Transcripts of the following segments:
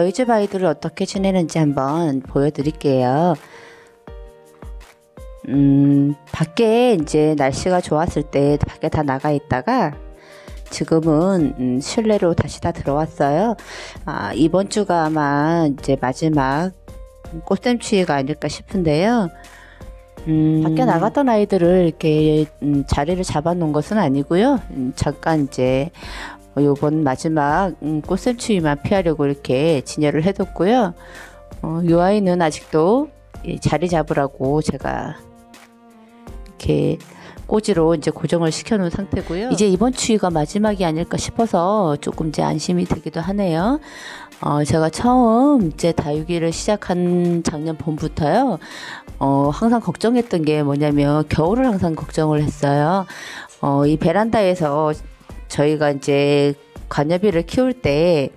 저희 집 아이들을 어떻게 지내는지 한번 보여드릴게요. 밖에 이제 날씨가 좋았을 때 밖에 다 나가 있다가 지금은 실내로 다시 다 들어왔어요. 이번 주가 아마 이제 마지막 꽃샘추위가 아닐까 싶은데요. 밖에 나갔던 아이들을 이렇게 자리를 잡아 놓은 것은 아니고요. 잠깐 이제 요번 마지막 꽃샘추위만 피하려고 이렇게 진열을 해뒀고요. 이 아이는 아직도 자리 잡으라고 제가 이렇게 꼬지로 이제 고정을 시켜 놓은 상태고요. 이제 이번 추위가 마지막이 아닐까 싶어서 조금 이제 안심이 되기도 하네요. 제가 처음 이제 다육이를 시작한 작년 봄부터요. 항상 걱정했던 게 뭐냐면 겨울을 항상 걱정을 했어요. 이 베란다에서 저희가 이제 관여비를 키울 때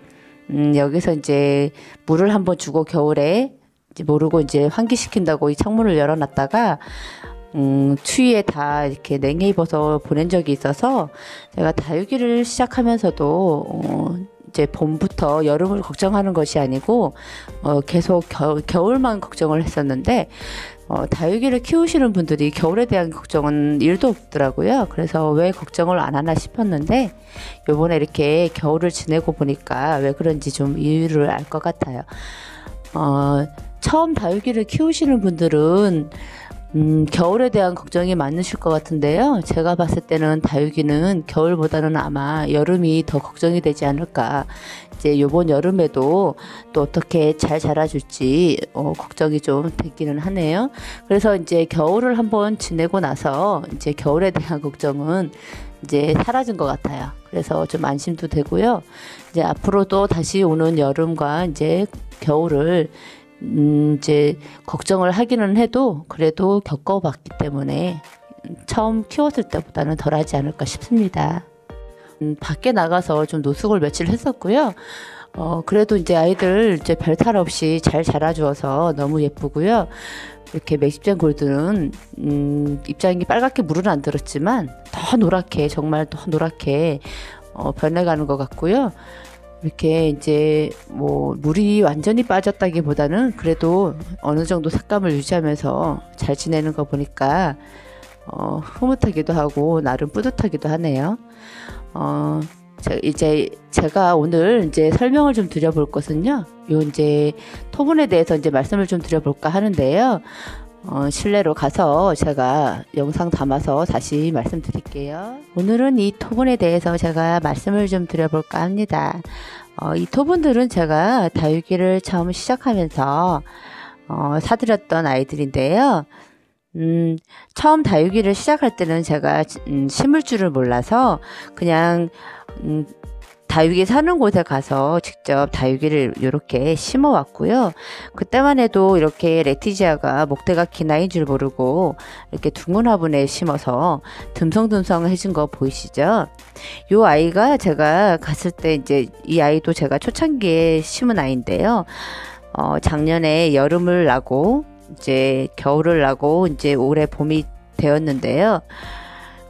여기서 이제 물을 한번 주고 겨울에 이제 모르고 이제 환기시킨다고 이 창문을 열어놨다가 추위에 다 이렇게 냉해 입어서 보낸 적이 있어서 제가 다육이를 시작하면서도 이제 봄부터 여름을 걱정하는 것이 아니고 계속 겨울만 걱정을 했었는데 다육이를 키우시는 분들이 겨울에 대한 걱정은 1도 없더라고요. 그래서 왜 걱정을 안 하나 싶었는데 요번에 이렇게 겨울을 지내고 보니까 왜 그런지 좀 이유를 알 것 같아요. 처음 다육이를 키우시는 분들은 겨울에 대한 걱정이 많으실 것 같은데요. 제가 봤을 때는 다육이는 겨울보다는 아마 여름이 더 걱정이 되지 않을까. 이제 요번 여름에도 또 어떻게 잘 자라줄지 걱정이 좀 되기는 하네요. 그래서 이제 겨울을 한번 지내고 나서 이제 겨울에 대한 걱정은 이제 사라진 것 같아요. 그래서 좀 안심도 되고요. 이제 앞으로도 다시 오는 여름과 이제 겨울을 이제 걱정을 하기는 해도 그래도 겪어봤기 때문에 처음 키웠을 때보다는 덜하지 않을까 싶습니다. 밖에 나가서 좀 노숙을 며칠 했었고요. 그래도 이제 아이들 이제 별탈 없이 잘 자라주어서 너무 예쁘고요. 이렇게 멕시칸 골드는 입장이 빨갛게 물은 안 들었지만 더 노랗게 정말 더 노랗게 변해가는 것 같고요. 이렇게 이제 뭐 물이 완전히 빠졌다기보다는 그래도 어느 정도 색감을 유지하면서 잘 지내는 거 보니까 흐뭇하기도 하고 나름 뿌듯하기도 하네요. 이제 제가 오늘 이제 설명을 좀 드려볼 것은요. 요 이제 토분에 대해서 이제 말씀을 좀 드려볼까 하는데요. 실내로 가서 제가 영상 담아서 다시 말씀드릴게요. 오늘은 이 토분에 대해서 제가 말씀을 좀 드려볼까 합니다. 이 토분들은 제가 다육이를 처음 시작하면서 사들였던 아이들인데요. 처음 다육이를 시작할 때는 제가 심을 줄을 몰라서 그냥 다육이 사는 곳에 가서 직접 다육이를 이렇게 심어 왔고요. 그때만 해도 이렇게 레티지아가 목대가 긴 아이인 줄 모르고 이렇게 둥근 화분에 심어서 듬성듬성해진 거 보이시죠? 이 아이가 제가 갔을 때 이제 이 아이도 제가 초창기에 심은 아이인데요. 작년에 여름을 나고 이제 겨울을 나고 이제 올해 봄이 되었는데요.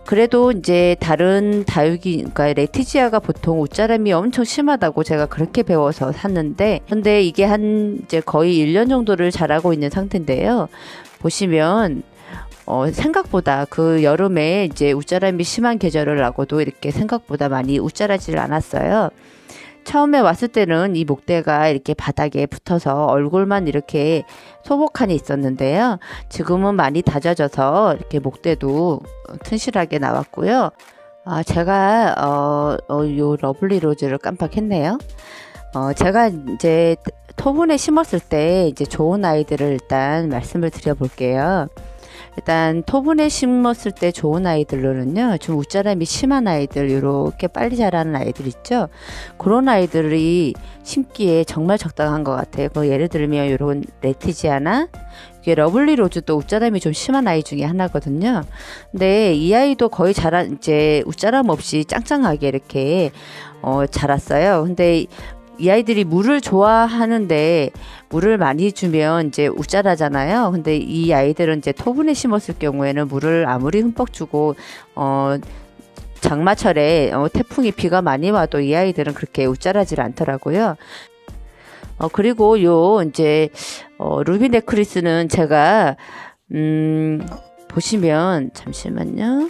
그래도 이제 다른 다육이, 그러니까 레티지아가 보통 웃자람이 엄청 심하다고 제가 그렇게 배워서 샀는데, 근데 이게 한 이제 거의 1년 정도를 자라고 있는 상태인데요. 보시면 생각보다 그 여름에 이제 웃자람이 심한 계절을 나고도 이렇게 생각보다 많이 웃자라지를 않았어요. 처음에 왔을 때는 이 목대가 이렇게 바닥에 붙어서 얼굴만 이렇게 소복하니 있었는데요. 지금은 많이 다져져서 이렇게 목대도 튼실하게 나왔고요. 제가 요 러블리 로즈를 깜빡했네요. 제가 이제 토분에 심었을 때 이제 좋은 아이들을 일단 말씀을 드려볼게요. 일단 토분에 심었을 때 좋은 아이들로는요, 좀 웃자람이 심한 아이들, 이렇게 빨리 자라는 아이들 있죠. 그런 아이들이 심기에 정말 적당한 것 같아요. 예를 들면 이런 레티지아나 이게 러블리 로즈도 웃자람이 좀 심한 아이 중에 하나거든요. 근데 이 아이도 거의 이제 웃자람 없이 짱짱하게 이렇게 자랐어요. 근데 이 아이들이 물을 좋아하는데 물을 많이 주면 이제 웃자라잖아요. 근데 이 아이들은 이제 토분에 심었을 경우에는 물을 아무리 흠뻑 주고 장마철에 태풍이 비가 많이 와도 이 아이들은 그렇게 웃자라질 않더라고요. 그리고 요 이제 루비 네크리스는 제가 보시면 잠시만요.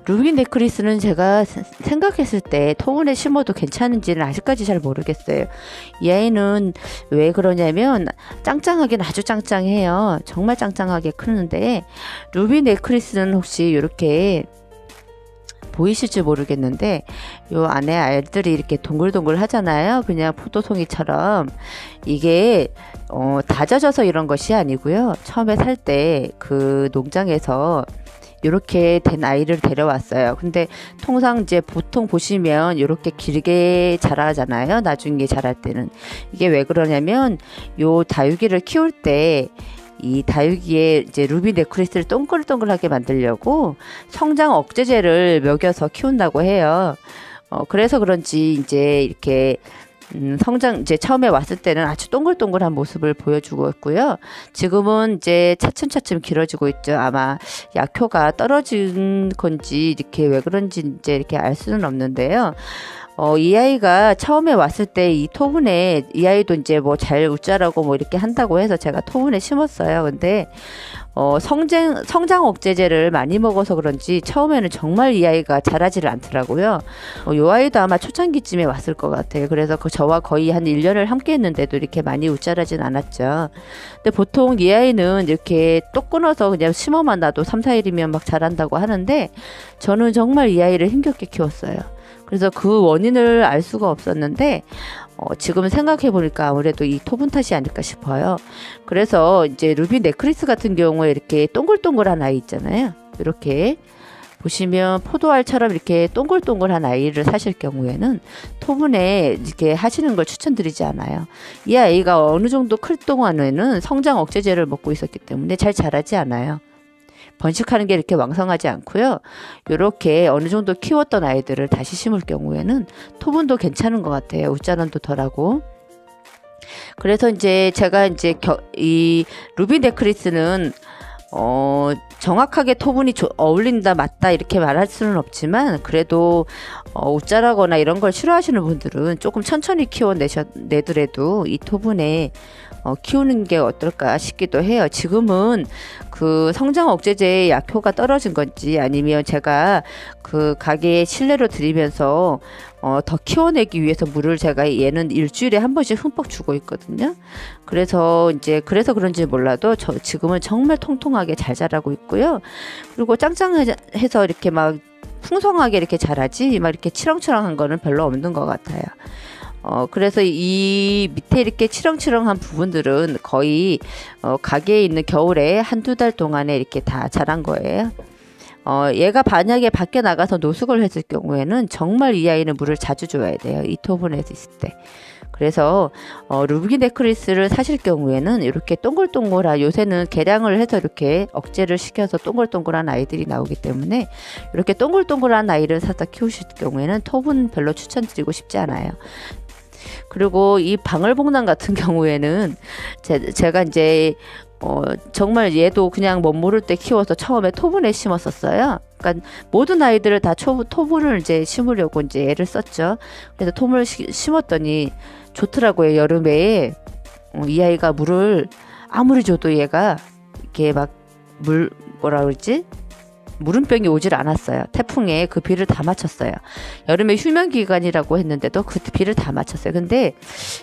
루비 네크리스는 제가 생각했을 때 토분에 심어도 괜찮은지는 아직까지 잘 모르겠어요. 이 아이는 왜 그러냐면 짱짱하긴 아주 짱짱해요. 정말 짱짱하게 크는데 루비 네크리스는 혹시 이렇게 보이실지 모르겠는데 요 안에 알들이 이렇게 동글동글 하잖아요. 그냥 포도송이처럼. 이게 다져져서 이런 것이 아니고요. 처음에 살 때 그 농장에서 이렇게 된 아이를 데려왔어요. 근데 통상 이제 보통 보시면 이렇게 길게 자라잖아요. 나중에 자랄 때는. 이게 왜 그러냐면 요 다육이를 키울 때 이 다육이에 이제 루비 네크리스를 동글동글하게 만들려고 성장 억제제를 먹여서 키운다고 해요. 그래서 그런지 이제 이렇게 성장 이제 처음에 왔을 때는 아주 동글동글한 모습을 보여주고 있고요. 지금은 이제 차츰차츰 길어지고 있죠. 아마 약효가 떨어진 건지 이렇게 왜 그런지 이제 이렇게 알 수는 없는데요. 이 아이가 처음에 왔을 때 이 토분에 이 아이도 이제 뭐 잘 웃자라고 뭐 이렇게 한다고 해서 제가 토분에 심었어요. 근데 성장 억제제를 많이 먹어서 그런지 처음에는 정말 이 아이가 자라지를 않더라고요. 이 아이도 아마 초창기쯤에 왔을 것 같아요. 그래서 저와 거의 한 1년을 함께 했는데도 이렇게 많이 웃자라진 않았죠. 근데 보통 이 아이는 이렇게 또 끊어서 그냥 심어만 놔도 3, 4일이면 막 자란다고 하는데 저는 정말 이 아이를 힘겹게 키웠어요. 그래서 그 원인을 알 수가 없었는데 지금 생각해 보니까 아무래도 이 토분 탓이 아닐까 싶어요. 그래서 이제 루비 네크리스 같은 경우에 이렇게 동글동글한 아이 있잖아요. 이렇게 보시면 포도알처럼 이렇게 동글동글한 아이를 사실 경우에는 토분에 이렇게 하시는 걸 추천드리지 않아요. 이 아이가 어느 정도 클 동안에는 성장 억제제를 먹고 있었기 때문에 잘 자라지 않아요. 번식하는 게 이렇게 왕성하지 않고요. 이렇게 어느 정도 키웠던 아이들을 다시 심을 경우에는 토분도 괜찮은 것 같아요. 웃자는도 덜하고. 그래서 이제 제가 이제 이 루비 네크리스는 정확하게 토분이 어울린다 맞다 이렇게 말할 수는 없지만 그래도 웃자라거나 이런 걸 싫어하시는 분들은 조금 천천히 키워내더라도 이 토분에 키우는 게 어떨까 싶기도 해요. 지금은 그 성장 억제제의 약효가 떨어진 건지 아니면 제가 그 가게에 실내로 들이면서 더 키워내기 위해서 물을 제가 얘는 일주일에 한 번씩 흠뻑 주고 있거든요. 그래서 그런지 몰라도 지금은 정말 통통하게 잘 자라고 있고요. 그리고 짱짱해서 이렇게 막 풍성하게 이렇게 자라지 막 이렇게 치렁치렁한 거는 별로 없는 것 같아요. 그래서 이 밑에 이렇게 치렁치렁한 부분들은 거의 가게에 있는 겨울에 한두 달 동안에 이렇게 다 자란 거예요. 얘가 만약에 밖에 나가서 노숙을 했을 경우에는 정말 이 아이는 물을 자주 줘야 돼요. 이 토분에서 있을 때. 그래서 루비 네크리스를 사실 경우에는 이렇게 동글동글한 요새는 개량을 해서 이렇게 억제를 시켜서 동글동글한 아이들이 나오기 때문에 이렇게 동글동글한 아이를 사다 키우실 경우에는 토분 별로 추천드리고 싶지 않아요. 그리고 이 방울복랑 같은 경우에는 제가 이제 정말 얘도 그냥 못 모를 때 키워서 처음에 토분에 심었었어요. 그러니까 모든 아이들을 다 토분을 이제 심으려고 이제 애를 썼죠. 그래서 토분을 심었더니 좋더라고요. 여름에 이 아이가 물을 아무리 줘도 얘가 이렇게 막 뭐라 그러지? 물음병이 오질 않았어요. 태풍에 그 비를 다 맞췄어요. 여름에 휴면 기간이라고 했는데도 그 비를 다 맞췄어요. 근데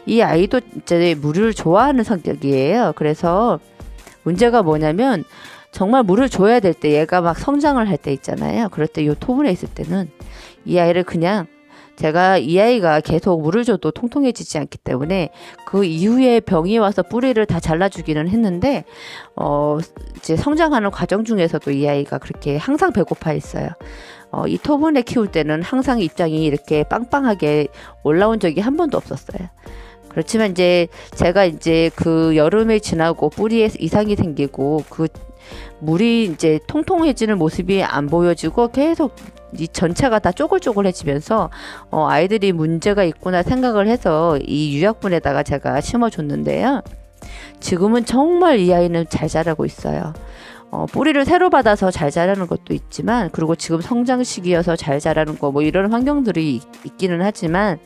이 아이도 이제 물을 좋아하는 성격이에요. 그래서 문제가 뭐냐면 정말 물을 줘야 될 때 얘가 막 성장을 할 때 있잖아요. 그럴 때 이 토분에 있을 때는 이 아이를 그냥 제가 이 아이가 계속 물을 줘도 통통해지지 않기 때문에 그 이후에 병이 와서 뿌리를 다 잘라주기는 했는데 이제 성장하는 과정 중에서도 이 아이가 그렇게 항상 배고파 있어요. 이 토분에 키울 때는 항상 입장이 이렇게 빵빵하게 올라온 적이 한 번도 없었어요. 그렇지만 이제 제가 이제 그 여름에 지나고 뿌리에 이상이 생기고 그 물이 이제 통통해지는 모습이 안 보여지고 계속 이 전체가 다 쪼글쪼글해지면서 아이들이 문제가 있구나 생각을 해서 이 유약분에다가 제가 심어줬는데요. 지금은 정말 이 아이는 잘 자라고 있어요. 뿌리를 새로 받아서 잘 자라는 것도 있지만, 그리고 지금 성장 시기여서 잘 자라는 거 뭐 이런 환경들이 있기는 하지만,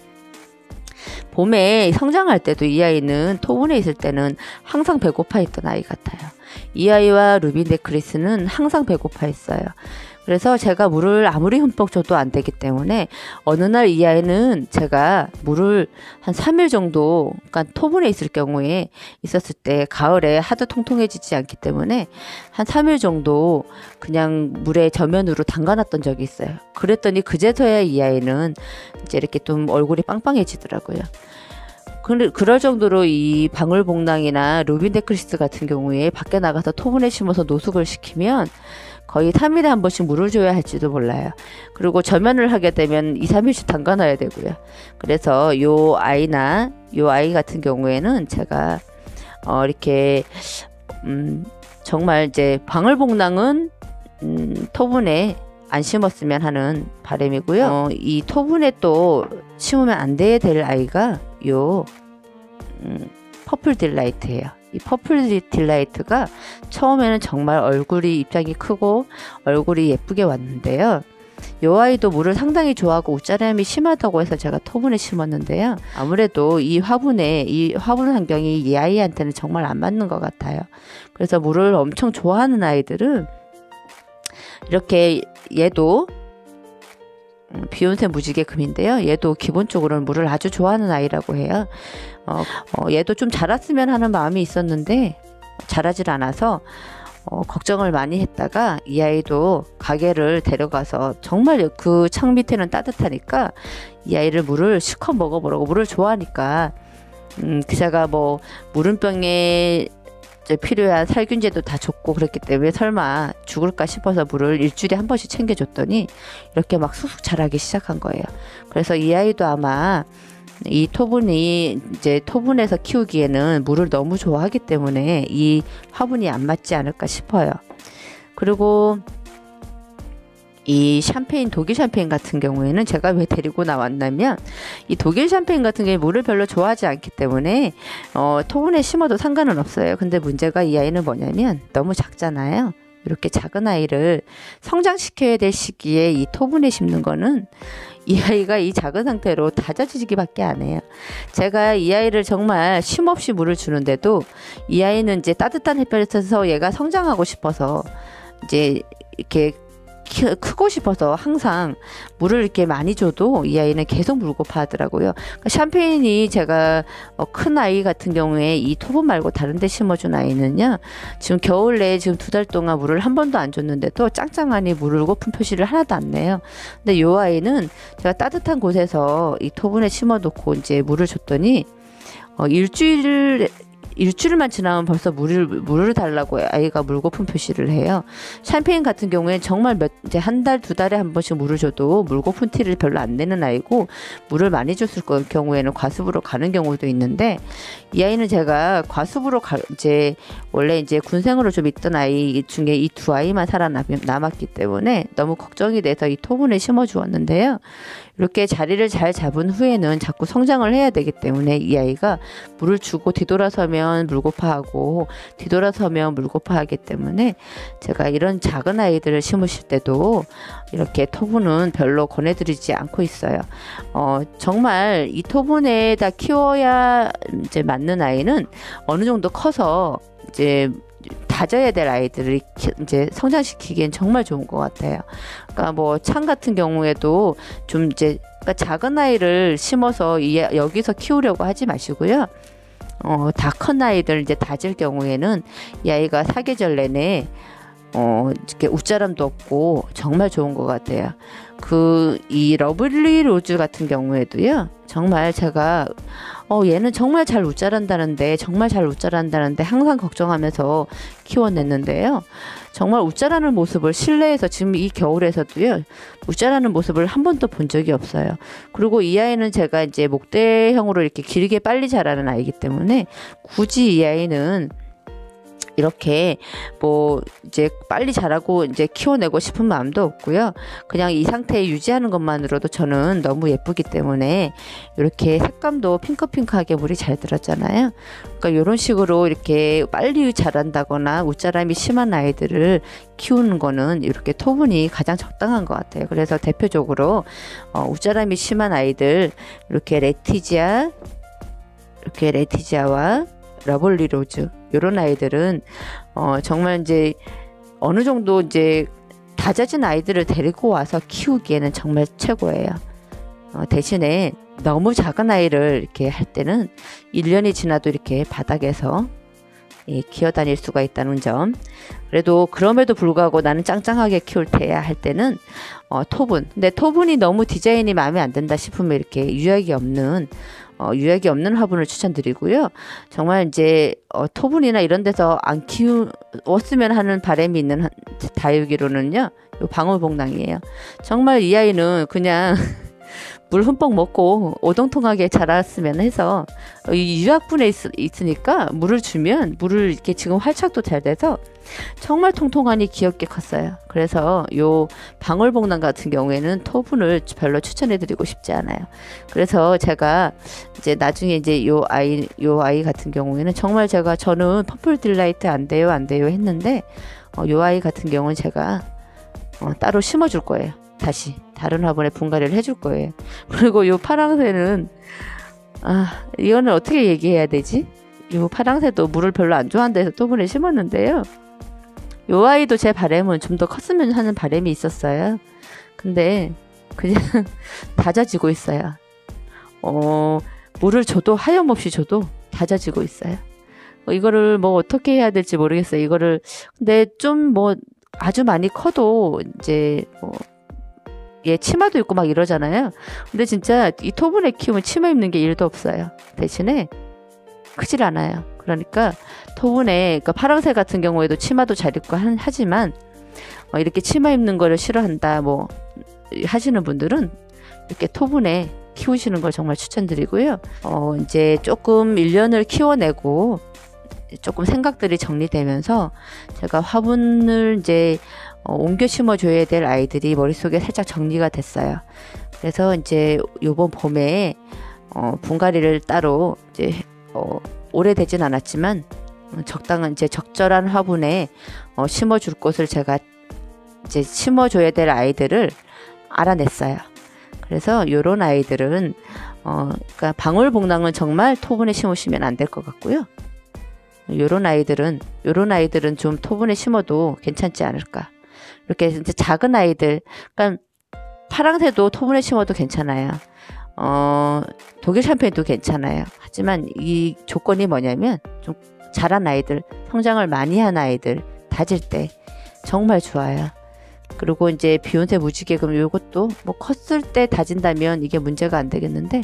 봄에 성장할 때도 이 아이는 토분에 있을 때는 항상 배고파 있던 아이 같아요. 이 아이와 루비 네크리스는 항상 배고파 있어요. 그래서 제가 물을 아무리 흠뻑 줘도 안 되기 때문에 어느 날 이 아이는 제가 물을 한 3일 정도, 그러니까 토분에 있을 경우에 있었을 때 가을에 하도 통통해지지 않기 때문에 한 3일 정도 그냥 물에 저면으로 담가놨던 적이 있어요. 그랬더니 그제서야 이 아이는 이제 이렇게 좀 얼굴이 빵빵해지더라고요. 그럴 정도로 이 방울복랑이나 루비 네크리스 같은 경우에 밖에 나가서 토분에 심어서 노숙을 시키면 거의 3일에 한 번씩 물을 줘야 할지도 몰라요. 그리고 저면을 하게 되면 2, 3일씩 담가놔야 되고요. 그래서 요 아이 같은 경우에는 제가 이렇게 정말 이제 방울복랑은 토분에 안 심었으면 하는 바람이고요. 이 토분에 또 심으면 안 돼야 될 아이가 요 퍼플 딜라이트예요. 이 퍼플 딜라이트가 처음에는 정말 얼굴이 입장이 크고 얼굴이 예쁘게 왔는데요. 요 아이도 물을 상당히 좋아하고 웃자람이 심하다고 해서 제가 토분에 심었는데요. 아무래도 이 화분 환경이 이 아이한테는 정말 안 맞는 것 같아요. 그래서 물을 엄청 좋아하는 아이들은 이렇게, 얘도 비욘세 무지개 금인데요. 얘도 기본적으로는 물을 아주 좋아하는 아이라고 해요. 얘도 좀 자랐으면 하는 마음이 있었는데 자라질 않아서 걱정을 많이 했다가 이 아이도 가게를 데려가서 정말 그 창 밑에는 따뜻하니까 이 아이를 물을 실컷 먹어보라고, 물을 좋아하니까 제가 뭐 물음병에 필요한 살균제도 다 줬고 그랬기 때문에 설마 죽을까 싶어서 물을 일주일에 한 번씩 챙겨줬더니 이렇게 막 쑥쑥 자라기 시작한 거예요. 그래서 이 아이도 아마 이 토분이 이제 토분에서 키우기에는 물을 너무 좋아하기 때문에 이 화분이 안 맞지 않을까 싶어요. 그리고 이 샴페인, 독일 샴페인 같은 경우에는 제가 왜 데리고 나왔냐면, 이 독일 샴페인 같은 경우에 물을 별로 좋아하지 않기 때문에 토분에 심어도 상관은 없어요. 근데 문제가 이 아이는 뭐냐면 너무 작잖아요. 이렇게 작은 아이를 성장시켜야 될 시기에 이 토분에 심는 거는 이 아이가 이 작은 상태로 다져지기밖에 안 해요. 제가 이 아이를 정말 쉼없이 물을 주는데도 이 아이는 이제 따뜻한 햇볕에서 얘가 성장하고 싶어서 이제 이렇게 크고 싶어서 항상 물을 이렇게 많이 줘도 이 아이는 계속 물고파 하더라고요. 그러니까 샴페인이 제가 큰 아이 같은 경우에 이 토분 말고 다른 데 심어준 아이는요, 지금 겨울 내에 지금 2달 동안 물을 한 번도 안 줬는데도 짱짱하니 물을 고픈 표시를 하나도 안 내요. 근데 요 아이는 제가 따뜻한 곳에서 이 토분에 심어놓고 이제 물을 줬더니 일주일만 지나면 벌써 물을 달라고 아이가 물고픈 표시를 해요. 샴페인 같은 경우에는 정말 이제 한 달, 2달에 한 번씩 물을 줘도 물고픈 티를 별로 안 내는 아이고, 물을 많이 줬을 경우에는 과습으로 가는 경우도 있는데, 이 아이는 제가 과습으로 원래 이제 군생으로 좀 있던 아이 중에 이 2아이만 살아남았기 때문에 너무 걱정이 돼서 이 토분에 심어 주었는데요. 이렇게 자리를 잘 잡은 후에는 자꾸 성장을 해야 되기 때문에 이 아이가 물을 주고 뒤돌아서면 물고파하고 뒤돌아서면 물고파하기 때문에 제가 이런 작은 아이들을 심으실 때도 이렇게 토분은 별로 권해드리지 않고 있어요. 정말 이 토분에다 키워야 이제 맞는 아이는 어느 정도 커서 이제 다져야 될 아이들을 이제 성장시키기엔 정말 좋은 것 같아요. 그러니까 뭐 창 같은 경우에도 좀 이제, 그러니까 작은 아이를 심어서 여기서 키우려고 하지 마시고요. 다 큰 아이들 이제 다질 경우에는 이 아이가 사계절 내내 이렇게 웃자람도 없고 정말 좋은 것 같아요. 이 러블리 로즈 같은 경우에도요, 정말 제가 얘는 정말 잘 웃자란다는데 항상 걱정하면서 키워냈는데요. 정말 웃자라는 모습을 실내에서 지금 이 겨울에서도요, 웃자라는 모습을 한 번도 본 적이 없어요. 그리고 이 아이는 제가 이제 목대형으로 이렇게 길게 빨리 자라는 아이기 때문에 굳이 이 아이는 이렇게 뭐 이제 빨리 자라고 이제 키워내고 싶은 마음도 없고요. 그냥 이 상태에 유지하는 것만으로도 저는 너무 예쁘기 때문에 이렇게 색감도 핑크핑크하게 물이 잘 들었잖아요. 그러니까 이런 식으로 이렇게 빨리 자란다거나 웃자람이 심한 아이들을 키우는 거는 이렇게 토분이 가장 적당한 것 같아요. 그래서 대표적으로 웃자람이 심한 아이들 이렇게 레티지아와 러블리 로즈 요런 아이들은 정말 이제 어느 정도 이제 다져진 아이들을 데리고 와서 키우기에는 정말 최고예요. 대신에 너무 작은 아이를 이렇게 할 때는 1년이 지나도 이렇게 바닥에서 기어다닐 수가 있다는 점. 그래도 그럼에도 불구하고 나는 짱짱하게 키울 테야 할 때는 토분. 근데 토분이 너무 디자인이 마음에 안 든다 싶으면 이렇게 유약이 없는 화분을 추천드리고요. 정말 이제 토분이나 이런 데서 안 키웠으면 하는 바람이 있는 다육이로는요, 요 방울복랑이에요. 정말 이 아이는 그냥 물 흠뻑 먹고 오동통하게 자랐으면 해서 이 유약분에 있으니까 물을 주면 물을 이렇게 지금 활착도 잘 돼서 정말 통통하니 귀엽게 컸어요. 그래서 요 방울복랑 같은 경우에는 토분을 별로 추천해 드리고 싶지 않아요. 그래서 제가 이제 나중에 이제 요 아이 같은 경우에는 정말 저는 퍼플 딜라이트 안 돼요 했는데 요 아이 같은 경우는 제가 따로 심어 줄 거예요. 다시 다른 화분에 분갈이를 해줄 거예요. 그리고 요 파랑새는 이거는 어떻게 얘기해야 되지? 요 파랑새도 물을 별로 안 좋아하는 데서 토분에 심었는데요. 요 아이도 제 바람은 좀 더 컸으면 하는 바람이 있었어요. 근데 그냥 다져지고 있어요. 물을 줘도 하염없이 줘도 다져지고 있어요. 이거를 뭐 어떻게 해야 될지 모르겠어요. 이거를 근데 좀 뭐 아주 많이 커도 이제 치마도 입고 막 이러잖아요. 근데 진짜 이 토분에 키우면 치마 입는 게 1도 없어요. 대신에 크질 않아요. 그러니까 토분에 그러니까 파랑새 같은 경우에도 치마도 잘 입고 하지만 이렇게 치마 입는 거를 싫어한다 뭐 하시는 분들은 이렇게 토분에 키우시는 걸 정말 추천드리고요. 이제 조금 1년을 키워내고 조금 생각들이 정리되면서 제가 화분을 이제 옮겨 심어줘야 될 아이들이 머릿속에 살짝 정리가 됐어요. 그래서 이제 요번 봄에 분갈이를 따로 이제 오래되진 않았지만 적당한 이제 적절한 화분에 심어줄 곳을 제가 이제 심어줘야 될 아이들을 알아냈어요. 그래서 요런 아이들은 그러니까 방울복랑은 정말 토분에 심으시면 안 될 것 같고요. 요런 아이들은 좀 토분에 심어도 괜찮지 않을까. 이렇게 이제 작은 아이들, 그러니까 파랑새도 토분에 심어도 괜찮아요. 독일 샴페인도 괜찮아요. 하지만 이 조건이 뭐냐면 좀 자란 아이들, 성장을 많이 한 아이들 다질 때 정말 좋아요. 그리고 이제 비욘세 무지개금 요것도 뭐 컸을 때 다진다면 이게 문제가 안 되겠는데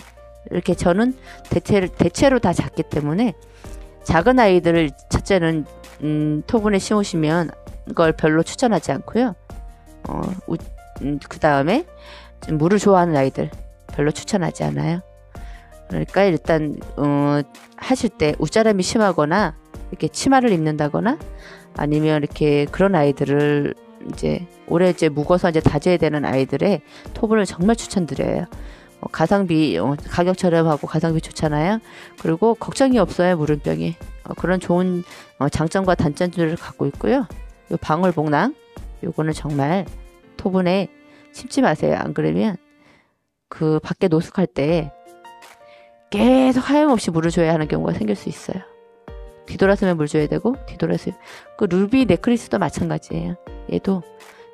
이렇게 저는 대체로 다 작기 때문에 작은 아이들을 첫째는 토분에 심으시면 걸 별로 추천하지 않고요. 그 다음에 물을 좋아하는 아이들 별로 추천하지 않아요. 그러니까 일단 하실 때 웃자람이 심하거나 이렇게 치마를 입는다거나 아니면 이렇게 그런 아이들을 이제 오래 이제 묵어서 이제 다져야 되는 아이들의 토분을 정말 추천드려요. 가성비 가격 저렴하고 가성비 좋잖아요. 그리고 걱정이 없어요. 물은병이 그런 좋은 장점과 단점들을 갖고 있고요. 요 방울복랑 요거는 정말 토분에 심지 마세요. 안 그러면 그 밖에 노숙할 때 계속 하염없이 물을 줘야 하는 경우가 생길 수 있어요. 뒤돌아서면 물 줘야 되고 뒤돌아서면 그 루비 네클리스도 마찬가지예요. 얘도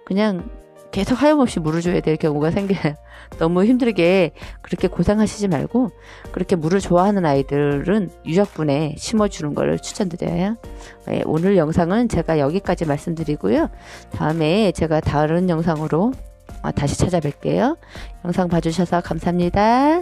그냥 계속 하염없이 물을 줘야 될 경우가 생겨요. 너무 힘들게 그렇게 고생하시지 말고 그렇게 물을 좋아하는 아이들은 유약분에 심어주는 걸 추천드려요. 네, 오늘 영상은 제가 여기까지 말씀드리고요. 다음에 제가 다른 영상으로 다시 찾아뵐게요. 영상 봐주셔서 감사합니다.